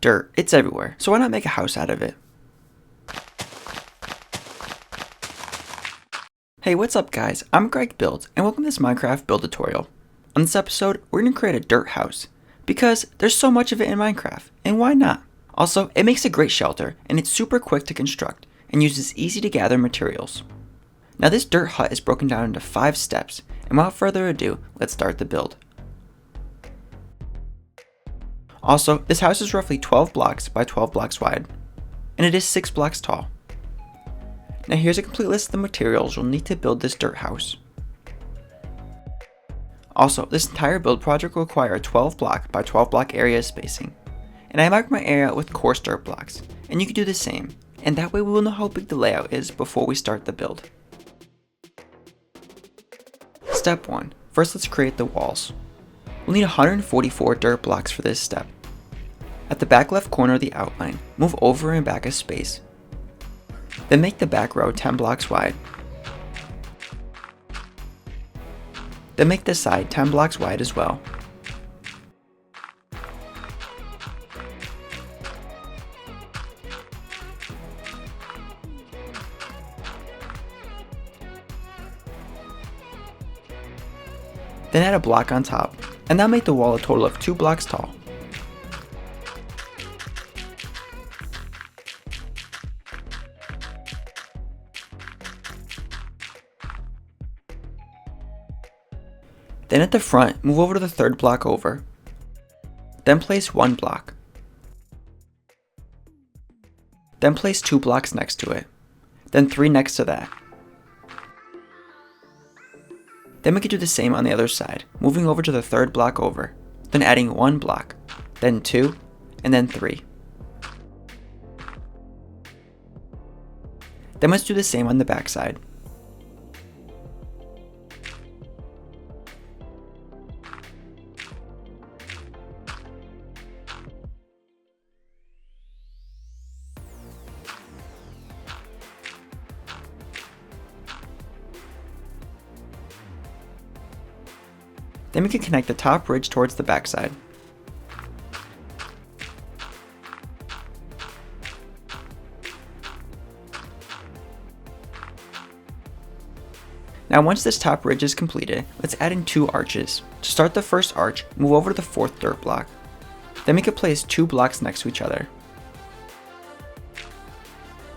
Dirt, it's everywhere, so why not make a house out of it? Hey, what's up guys? I'm Greg Builds, and welcome to this Minecraft build tutorial. On this episode, we're going to create a dirt house, because there's so much of it in Minecraft, and why not? Also, it makes a great shelter, and it's super quick to construct, and uses easy to gather materials. Now this dirt hut is broken down into 5 steps, and without further ado, let's start the build. Also, this house is roughly 12 blocks by 12 blocks wide, and it is 6 blocks tall. Now here's a complete list of the materials you'll need to build this dirt house. Also, this entire build project will require a 12 block by 12 block area spacing, and I marked my area with coarse dirt blocks, and you can do the same, and that way we will know how big the layout is before we start the build. Step 1. First let's create the walls. We'll need 144 dirt blocks for this step. At the back left corner of the outline, move over and back a space. Then make the back row 10 blocks wide. Then make the side 10 blocks wide as well. Then add a block on top, and that'll make the wall a total of 2 blocks tall. Then at the front, move over to the 3rd block over. Then place 1 block. Then place 2 blocks next to it. Then 3 next to that. Then we can do the same on the other side, moving over to the 3rd block over, then adding 1 block, then 2, and then 3. Then let's do the same on the back side. Then we can connect the top ridge towards the backside. Now once this top ridge is completed, let's add in 2 arches. To start the first arch, move over to the 4th dirt block. Then we can place 2 blocks next to each other.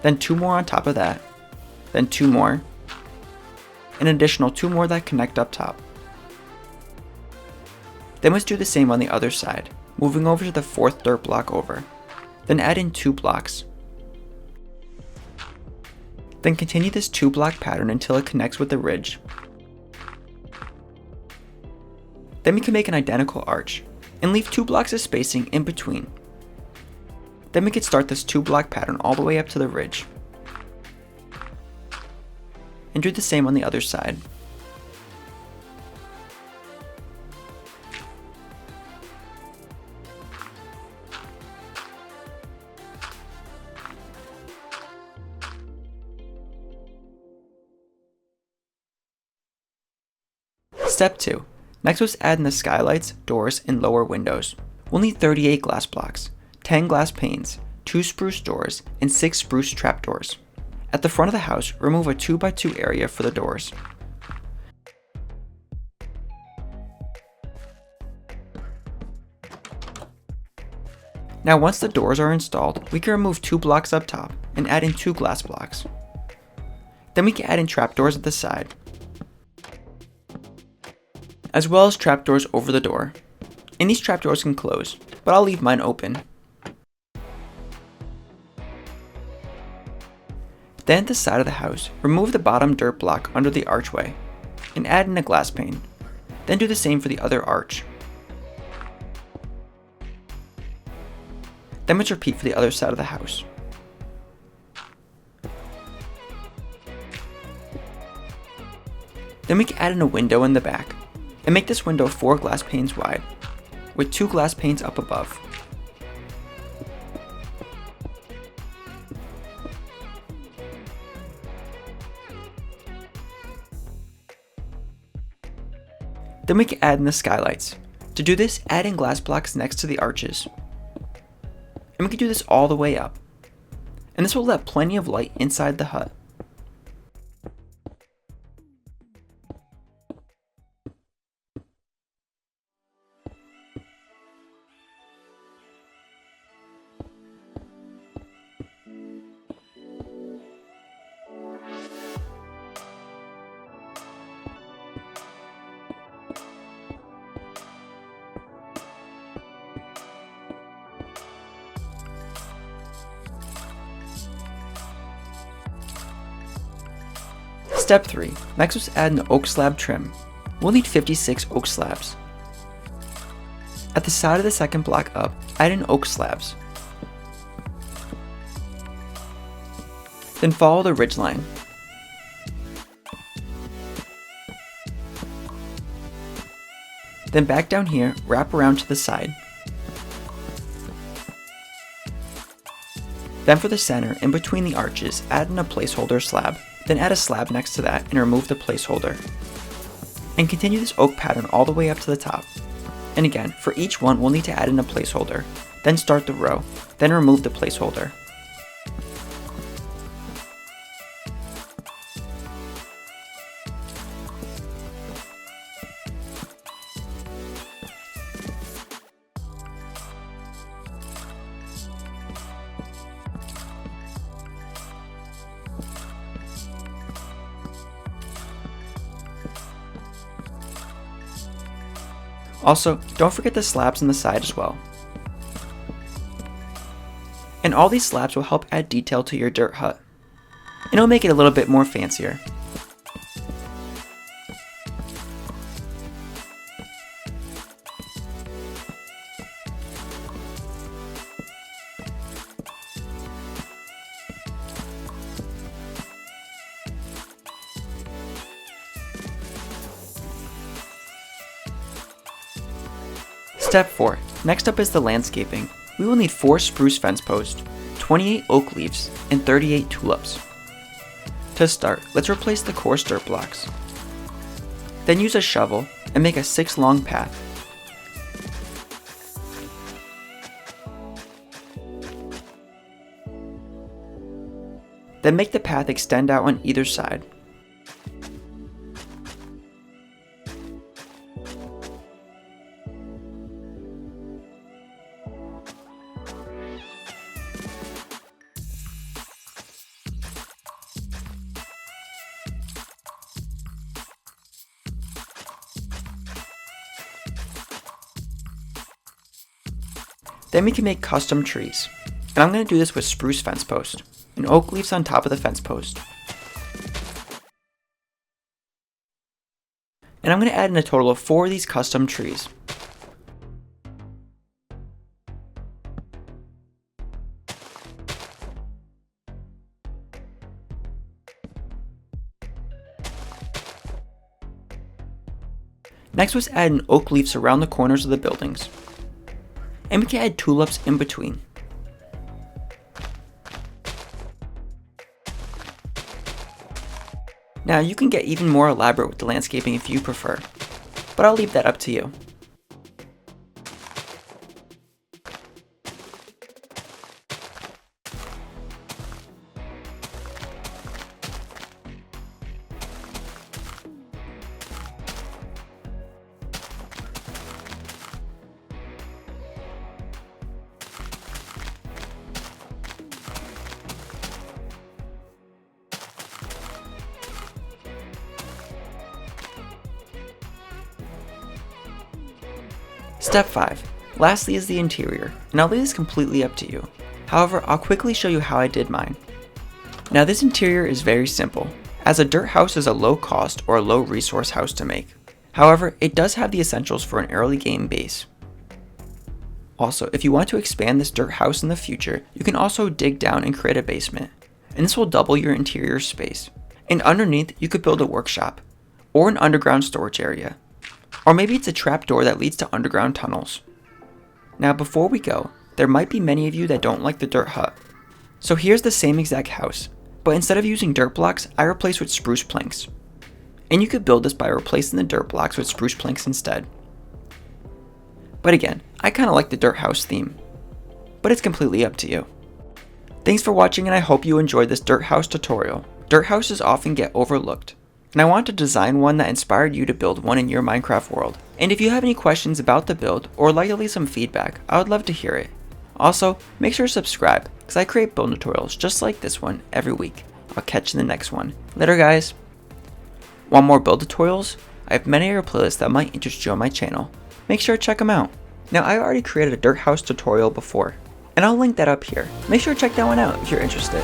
Then 2 more on top of that. Then 2 more. An additional 2 more that connect up top. Then let's do the same on the other side, moving over to the 4th dirt block over. Then add in 2 blocks. Then continue this 2 block pattern until it connects with the ridge. Then we can make an identical arch, and leave 2 blocks of spacing in between. Then we can start this 2 block pattern all the way up to the ridge. And do the same on the other side. Step 2. Next let's add in the skylights, doors, and lower windows. We'll need 38 glass blocks, 10 glass panes, 2 spruce doors, and 6 spruce trapdoors. At the front of the house, remove a 2x2 area for the doors. Now once the doors are installed, we can remove 2 blocks up top and add in 2 glass blocks. Then we can add in trapdoors at the side, as well as trapdoors over the door. And these trapdoors can close, but I'll leave mine open. Then at the side of the house, remove the bottom dirt block under the archway, and add in a glass pane. Then do the same for the other arch. Then let's repeat for the other side of the house. Then we can add in a window in the back, and make this window 4 glass panes wide, with 2 glass panes up above. Then we can add in the skylights. To do this, add in glass blocks next to the arches. And we can do this all the way up. And this will let plenty of light inside the hut. Step 3. Next was add an oak slab trim. We'll need 56 oak slabs. At the side of the second block up, add in oak slabs. Then follow the ridge line. Then back down here, wrap around to the side. Then for the center, in between the arches, add in a placeholder slab. Then add a slab next to that and remove the placeholder. And continue this oak pattern all the way up to the top. And again, for each one we'll need to add in a placeholder. Then start the row. Then remove the placeholder. Also, don't forget the slabs on the side as well. And all these slabs will help add detail to your dirt hut. And it'll make it a little bit more fancier. Step 4. Next up is the landscaping. We will need 4 spruce fence posts, 28 oak leaves, and 38 tulips. To start, let's replace the coarse dirt blocks. Then use a shovel and make a 6 long path. Then make the path extend out on either side. Then we can make custom trees. And I'm going to do this with spruce fence post and oak leaves on top of the fence post. And I'm going to add in a total of 4 of these custom trees. Next was add in oak leaves around the corners of the buildings. And we can add tulips in between. Now you can get even more elaborate with the landscaping if you prefer, but I'll leave that up to you. Step 5. Lastly is the interior, and I'll leave this completely up to you. However, I'll quickly show you how I did mine. Now this interior is very simple, as a dirt house is a low cost or a low resource house to make. However, it does have the essentials for an early game base. Also, if you want to expand this dirt house in the future, you can also dig down and create a basement, and this will double your interior space. And underneath, you could build a workshop, or an underground storage area. Or maybe it's a trapdoor that leads to underground tunnels. Now before we go, there might be many of you that don't like the dirt hut. So here's the same exact house, but instead of using dirt blocks, I replaced with spruce planks. And you could build this by replacing the dirt blocks with spruce planks instead. But again, I kinda like the dirt house theme. but it's completely up to you. Thanks for watching, and I hope you enjoyed this dirt house tutorial. Dirt houses often get overlooked, and I want to design one that inspired you to build one in your Minecraft world. And if you have any questions about the build or would like to leave some feedback, I would love to hear it. Also, make sure to subscribe, because I create build tutorials just like this one every week. I'll catch you in the next one. Later, guys. Want more build tutorials? I have many other playlists that might interest you on my channel. Make sure to check them out. Now, I already created a dirt house tutorial before, and I'll link that up here. Make sure to check that one out if you're interested.